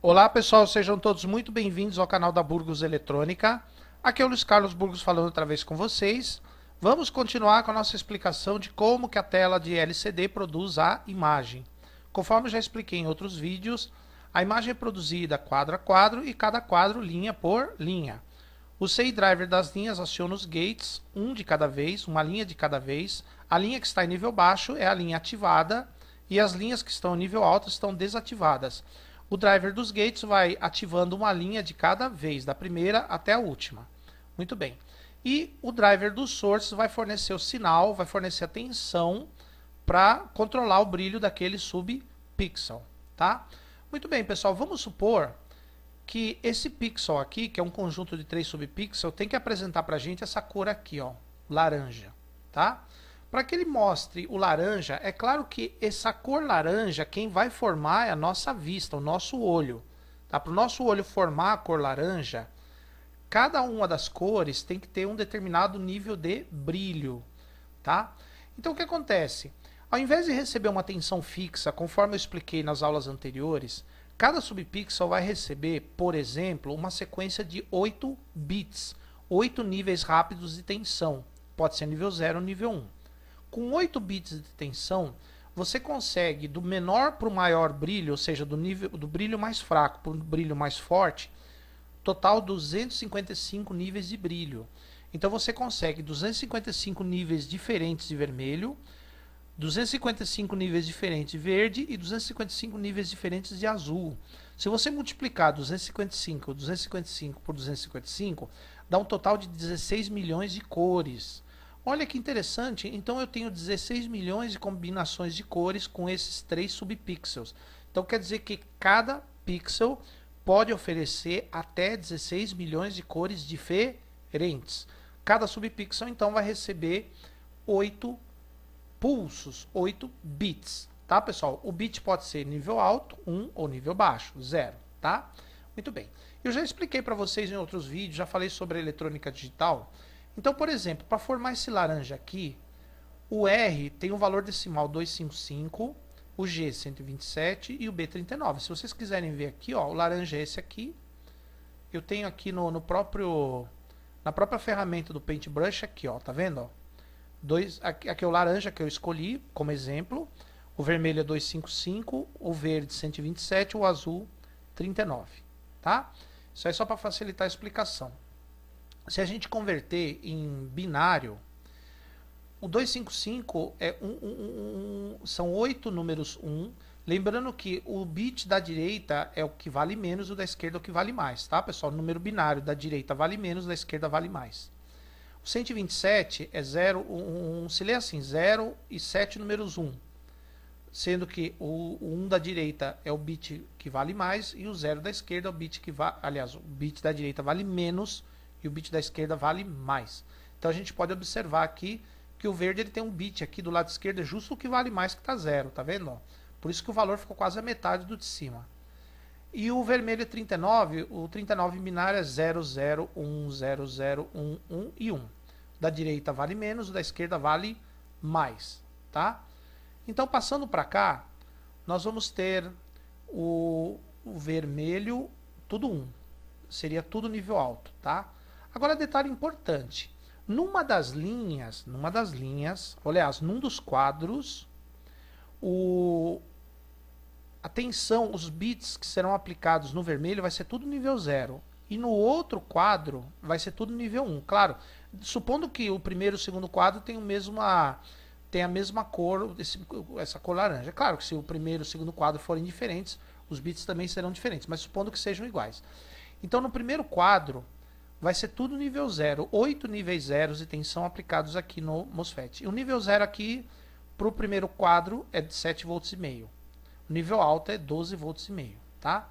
Olá pessoal, sejam todos muito bem-vindos ao canal da Burgos Eletrônica. Aqui é o Luiz Carlos Burgos falando outra vez com vocês. Vamos continuar com a nossa explicação de como que a tela de LCD produz a imagem. Conforme eu já expliquei em outros vídeos, a imagem é produzida quadro a quadro e cada quadro linha por linha. O CI Driver das linhas aciona os gates, um de cada vez, uma linha de cada vez. A linha que está em nível baixo é a linha ativada e as linhas que estão em nível alto estão desativadas. O driver dos gates vai ativando uma linha de cada vez, da primeira até a última. Muito bem. E o driver do source vai fornecer o sinal, vai fornecer a tensão para controlar o brilho daquele subpixel, tá? Muito bem, pessoal, vamos supor que esse pixel aqui, que é um conjunto de 3 subpixels, tem que apresentar para a gente essa cor aqui, ó, laranja, tá? Para que ele mostre o laranja, é claro que essa cor laranja, quem vai formar é a nossa vista, o nosso olho. Tá? Para o nosso olho formar a cor laranja, cada uma das cores tem que ter um determinado nível de brilho. Tá? Então o que acontece? Ao invés de receber uma tensão fixa, conforme eu expliquei nas aulas anteriores, cada subpixel vai receber, por exemplo, uma sequência de 8 bits, 8 níveis rápidos de tensão. Pode ser nível 0 ou nível 1. Com 8 bits de tensão, você consegue do menor para o maior brilho, ou seja, do brilho mais fraco para o brilho mais forte, total 255 níveis de brilho. Então você consegue 255 níveis diferentes de vermelho, 255 níveis diferentes de verde e 255 níveis diferentes de azul. Se você multiplicar 255 por 255, dá um total de 16 milhões de cores. Olha que interessante, então eu tenho 16 milhões de combinações de cores com esses 3 subpixels. Então quer dizer que cada pixel pode oferecer até 16 milhões de cores diferentes. Cada subpixel então vai receber 8 pulsos, 8 bits, tá pessoal? O bit pode ser nível alto, 1 ou nível baixo, 0, tá? Muito bem. Eu já expliquei para vocês em outros vídeos, já falei sobre a eletrônica digital. Então, por exemplo, para formar esse laranja aqui, o R tem um valor decimal 255, o G 127 e o B 39. Se vocês quiserem ver aqui, ó, o laranja é esse aqui. Eu tenho aqui na própria ferramenta do Paintbrush aqui, ó, tá vendo? Ó? Aqui é o laranja que eu escolhi como exemplo. O vermelho é 255, o verde 127, o azul 39, tá? Isso aí é só para facilitar a explicação. Se a gente converter em binário, o 255 são 8 números 1. Lembrando que o bit da direita é o que vale menos, o da esquerda é o que vale mais, tá, pessoal? O número binário da direita vale menos, da esquerda vale mais. O 127 é 0, se lê assim, 0 e 7 números 1. Sendo que o 1 da direita é o bit que vale mais e o 0 da esquerda é o bit que vale. Aliás, o bit da direita vale menos e o bit da esquerda vale mais. Então a gente pode observar aqui que o verde ele tem um bit aqui do lado esquerdo, é justo o que vale mais que está 0, tá vendo? Ó? Por isso que o valor ficou quase a metade do de cima. E o vermelho é 39, o 39 binário é 0, 0, 1, 0, 0, 1, 1 e 1. Da direita vale menos, o da esquerda vale mais, tá? Então passando para cá, nós vamos ter o vermelho tudo 1. Seria tudo nível alto, tá? Agora, detalhe importante. Numa das linhas, aliás, num dos quadros, a tensão, os bits que serão aplicados no vermelho vai ser tudo nível 0. E no outro quadro vai ser tudo nível 1. Claro, supondo que o primeiro e o segundo quadro tenham a mesma cor, essa cor laranja. É claro que se o primeiro e o segundo quadro forem diferentes, os bits também serão diferentes, mas supondo que sejam iguais. Então, no primeiro quadro, vai ser tudo nível 0. 8 níveis zeros de tensão aplicados aqui no MOSFET. E o nível 0 aqui, para o primeiro quadro, é de 7,5 volts. O nível alto é 12,5 volts. Tá?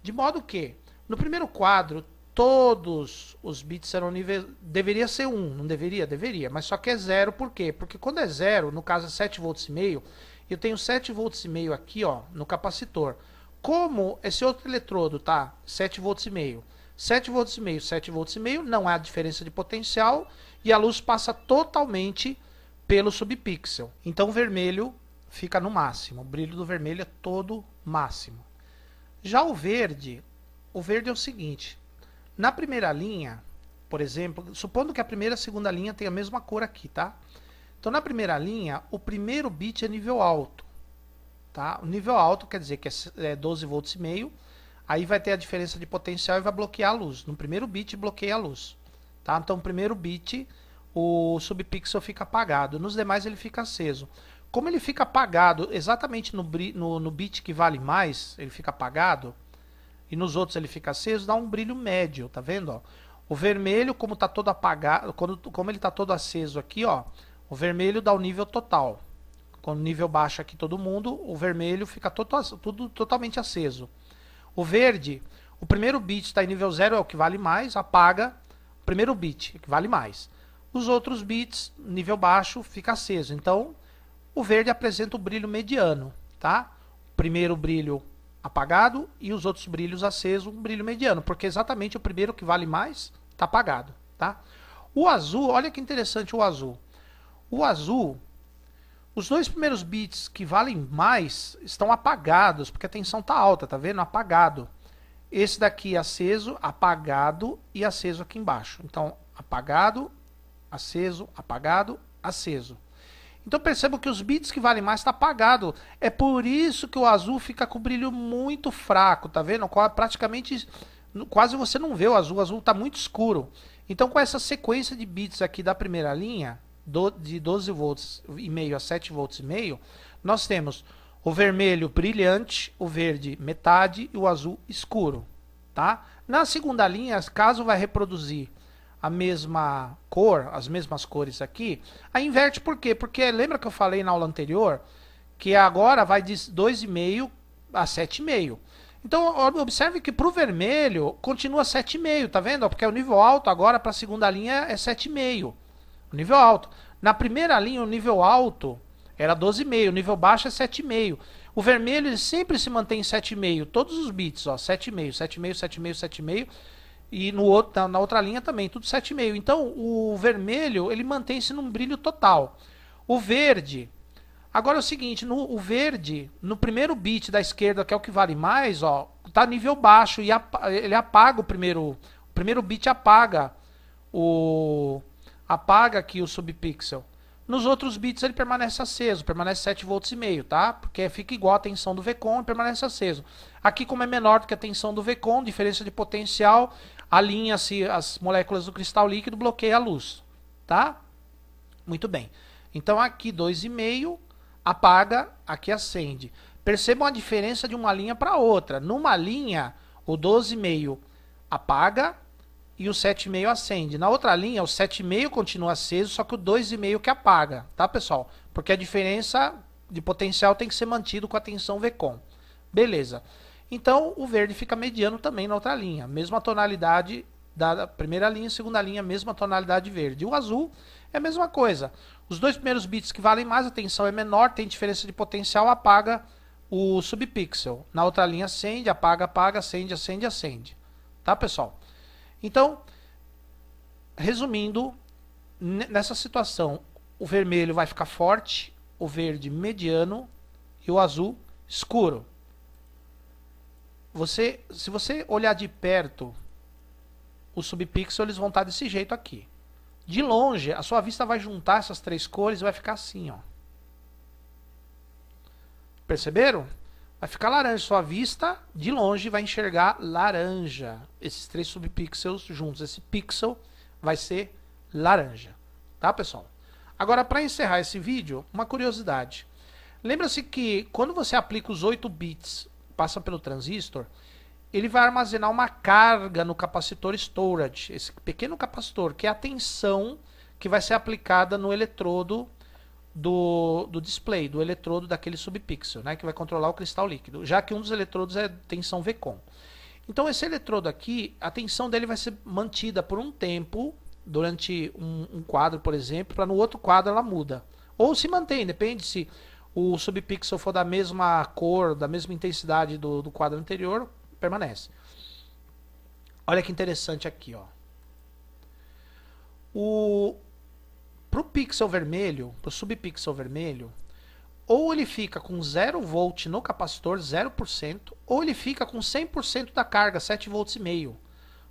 De modo que, no primeiro quadro, todos os bits serão nível... Deveria ser 1, não deveria? Deveria. Mas só que é 0, por quê? Porque quando é 0, no caso é 7,5 volts, eu tenho 7,5 volts aqui, ó, no capacitor. Como esse outro eletrodo tá 7,5 volts, 7 volts e meio, 7 volts e meio, não há diferença de potencial e a luz passa totalmente pelo subpixel. Então o vermelho fica no máximo, o brilho do vermelho é todo máximo. Já o verde é o seguinte, na primeira linha, por exemplo, supondo que a primeira e a segunda linha tem a mesma cor aqui, tá? Então na primeira linha, o primeiro bit é nível alto, tá? O nível alto quer dizer que é 12 volts e meio, aí vai ter a diferença de potencial e vai bloquear a luz. No primeiro bit bloqueia a luz, tá? Então o primeiro bit, o subpixel fica apagado, nos demais ele fica aceso. Como ele fica apagado exatamente no bit que vale mais, ele fica apagado, e nos outros ele fica aceso, dá um brilho médio, tá vendo? Ó? O vermelho, como tá todo apagado, como ele tá todo aceso aqui, ó, o vermelho dá o nível total. Com o nível baixo aqui todo mundo, o vermelho fica tudo totalmente aceso. O verde, o primeiro bit está em nível 0, é o que vale mais, apaga o primeiro bit, que vale mais. Os outros bits, nível baixo, fica aceso. Então, o verde apresenta o brilho mediano, tá? Primeiro brilho apagado e os outros brilhos acesos, um brilho mediano, porque exatamente o primeiro que vale mais está apagado, tá? O azul, olha que interessante o azul. O azul, os dois primeiros bits que valem mais estão apagados, porque a tensão está alta, tá vendo? Apagado. Esse daqui aceso, apagado e aceso aqui embaixo. Então, apagado, apagado, aceso. Então perceba que os bits que valem mais está apagado. É por isso que o azul fica com brilho muito fraco, tá vendo? Praticamente, quase você não vê o azul está muito escuro. Então com essa sequência de bits aqui da primeira linha, de 12 volts e meio a 7 volts e meio, nós temos o vermelho brilhante, o verde metade e o azul escuro, tá? Na segunda linha, caso vai reproduzir a mesma cor, as mesmas cores aqui, aí inverte por quê? Porque lembra que eu falei na aula anterior que agora vai de 2,5 a 7,5. Então observe que para o vermelho continua 7,5, tá vendo? Porque o nível alto agora para a segunda linha é 7,5. O nível alto. Na primeira linha o nível alto era 12,5, o nível baixo é 7,5. O vermelho ele sempre se mantém em 7,5, todos os bits, ó, 7,5, 7,5, 7,5, 7,5. E na outra linha também, tudo 7,5. Então, o vermelho, ele mantém-se num brilho total. O verde, agora é o seguinte, o verde, no primeiro bit da esquerda, que é o que vale mais, ó, tá nível baixo e ele apaga o primeiro bit apaga aqui o subpixel. Nos outros bits ele permanece aceso, permanece 7 volts e meio, tá? Porque fica igual a tensão do VCOM e permanece aceso. Aqui, como é menor do que a tensão do VCOM, diferença de potencial, alinha-se as moléculas do cristal líquido, bloqueia a luz, tá? Muito bem. Então aqui 2,5 apaga, aqui acende. Percebam a diferença de uma linha para outra. Numa linha, o 12,5 apaga e o 7,5 acende. Na outra linha, o 7,5 continua aceso, só que o 2,5 que apaga, tá, pessoal? Porque a diferença de potencial tem que ser mantido com a tensão VCOM. Beleza. Então, o verde fica mediano também na outra linha. Mesma tonalidade da primeira linha e segunda linha, mesma tonalidade verde. O azul é a mesma coisa. Os dois primeiros bits que valem mais, a tensão é menor, tem diferença de potencial, apaga o subpixel. Na outra linha acende, apaga, apaga, acende, acende, acende. Tá, pessoal? Então, resumindo, nessa situação, o vermelho vai ficar forte, o verde mediano e o azul escuro. Se você olhar de perto, os subpixels eles vão estar desse jeito aqui. De longe, a sua vista vai juntar essas três cores e vai ficar assim, ó. Perceberam? Vai ficar laranja. Sua vista, de longe, vai enxergar laranja. Esses três subpixels juntos. Esse pixel vai ser laranja. Tá, pessoal? Agora, para encerrar esse vídeo, uma curiosidade. Lembra-se que quando você aplica os 8 bits, passa pelo transistor, ele vai armazenar uma carga no capacitor storage. Esse pequeno capacitor, que é a tensão que vai ser aplicada no eletrodo do display, do eletrodo daquele subpixel, né, que vai controlar o cristal líquido, já que um dos eletrodos é tensão VCOM. Então esse eletrodo aqui, a tensão dele vai ser mantida por um tempo, durante um quadro, por exemplo, para no outro quadro ela muda. Ou se mantém, depende se o subpixel for da mesma cor, da mesma intensidade do quadro anterior, permanece. Olha que interessante aqui, ó. Pro pixel vermelho, pro subpixel vermelho, ou ele fica com 0 volt no capacitor, 0%, ou ele fica com 100% da carga, 7 volts e meio.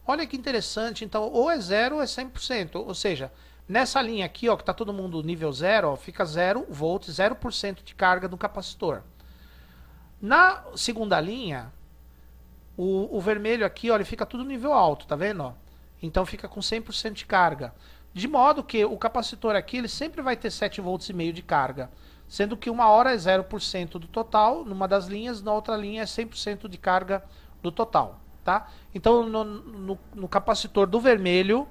Olha que interessante, então ou é 0 ou é 100%, ou seja, nessa linha aqui, ó, que está todo mundo nível 0, ó, fica 0 volts, 0% de carga no capacitor. Na segunda linha, o vermelho aqui, ó, ele fica tudo nível alto, tá vendo? Ó? Então fica com 100% de carga. De modo que o capacitor aqui, ele sempre vai ter 7 volts e meio de carga. Sendo que uma hora é 0% do total, numa das linhas, na outra linha é 100% de carga do total. Tá? Então no capacitor do vermelho,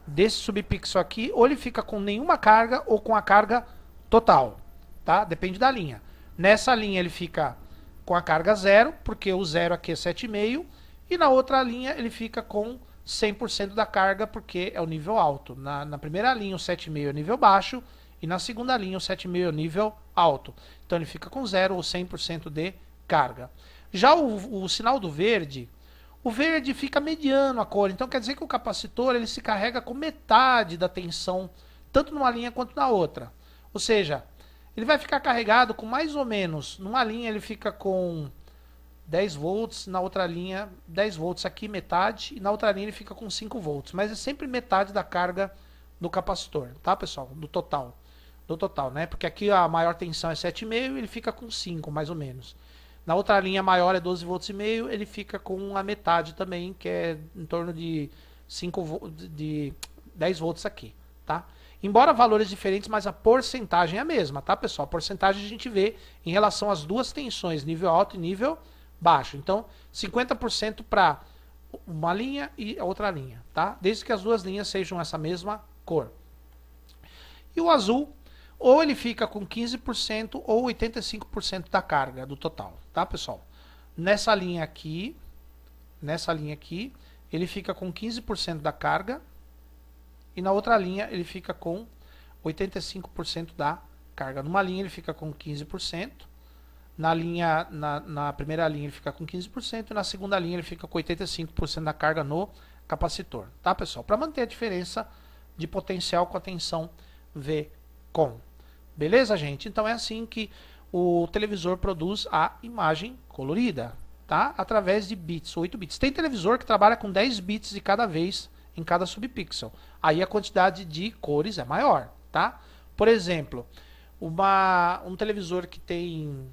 desse subpixel aqui, ou ele fica com nenhuma carga ou com a carga total. Tá? Depende da linha. Nessa linha ele fica com a carga 0, porque o 0 aqui é 7,5, e na outra linha ele fica com 100% da carga, porque é o nível alto. Na primeira linha o 7,5 é o nível baixo, e na segunda linha o 7,5 é o nível alto. Então ele fica com 0 ou 100% de carga. Já o sinal do verde, o verde fica mediano a cor. Então quer dizer que o capacitor ele se carrega com metade da tensão, tanto numa linha quanto na outra. Ou seja, ele vai ficar carregado com mais ou menos, numa linha ele fica com 10 volts, na outra linha 10 volts aqui, metade, e na outra linha ele fica com 5 volts. Mas é sempre metade da carga do capacitor, tá pessoal? Do total, né? Porque aqui a maior tensão é 7,5, ele fica com 5, mais ou menos. Na outra linha maior é 12 volts e meio, ele fica com a metade também, que é em torno de 10 volts aqui, tá? Embora valores diferentes, mas a porcentagem é a mesma, tá, pessoal? A porcentagem a gente vê em relação às duas tensões, nível alto e nível baixo. Então, 50% para uma linha e a outra linha, tá? Desde que as duas linhas sejam essa mesma cor. E o azul, ou ele fica com 15% ou 85% da carga do total, tá, pessoal? Nessa linha aqui, ele fica com 15% da carga, e na outra linha ele fica com 85% da carga. Numa linha ele fica com 15%, na primeira linha ele fica com 15%, e na segunda linha ele fica com 85% da carga no capacitor, tá, pessoal? Para manter a diferença de potencial com a tensão Vcom. Beleza, gente? Então é assim que o televisor produz a imagem colorida, tá? Através de bits, 8 bits. Tem televisor que trabalha com 10 bits de cada vez em cada subpixel. Aí a quantidade de cores é maior, tá? Por exemplo, um televisor que tem,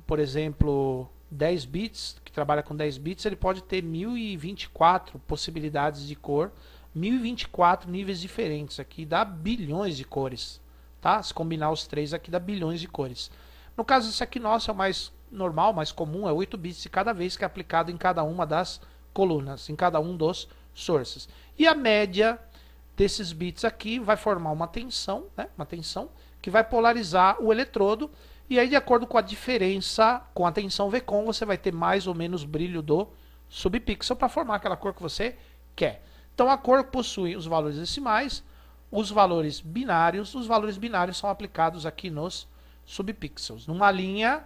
por exemplo, 10 bits, que trabalha com 10 bits, ele pode ter 1024 possibilidades de cor, 1024 níveis diferentes aqui, dá bilhões de cores, tá? Se combinar os três aqui dá bilhões de cores. No caso esse aqui nosso é o mais normal, mais comum, é 8 bits de cada vez que é aplicado em cada uma das colunas, em cada um dos sources. E a média desses bits aqui vai formar uma tensão, né? Uma tensão que vai polarizar o eletrodo, e aí de acordo com a diferença, com a tensão Vcom, você vai ter mais ou menos brilho do subpixel para formar aquela cor que você quer. Então a cor possui os valores decimais, os valores binários são aplicados aqui nos subpixels. Numa linha,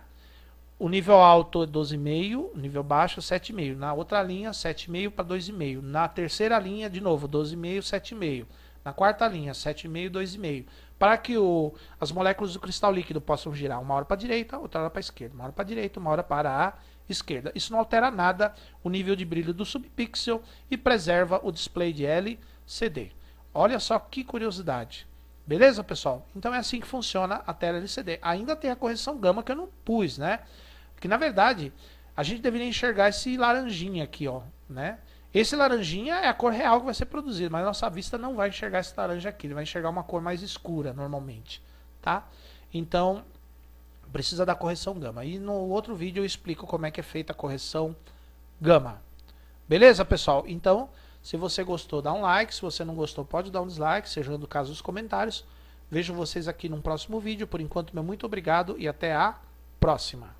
o nível alto é 12,5, o nível baixo é 7,5. Na outra linha, 7,5 para 2,5. Na terceira linha, de novo, 12,5, 7,5. Na quarta linha, 7,5, 2,5. Para que as moléculas do cristal líquido possam girar uma hora para a direita, outra hora para a esquerda. Uma hora para a direita, uma hora para a esquerda. Isso não altera nada o nível de brilho do subpixel e preserva o display de LCD. Olha só que curiosidade. Beleza, pessoal? Então é assim que funciona a tela LCD. Ainda tem a correção gama que eu não pus, né? Que na verdade a gente deveria enxergar esse laranjinha aqui, ó, né? Esse laranjinha é a cor real que vai ser produzida, mas a nossa vista não vai enxergar esse laranja aqui, ele vai enxergar uma cor mais escura normalmente, tá? Então precisa da correção gama. E no outro vídeo eu explico como é que é feita a correção gama. Beleza, pessoal? Então, se você gostou, dá um like. Se você não gostou, pode dar um dislike, seja no caso dos comentários. Vejo vocês aqui num próximo vídeo. Por enquanto, meu muito obrigado e até a próxima.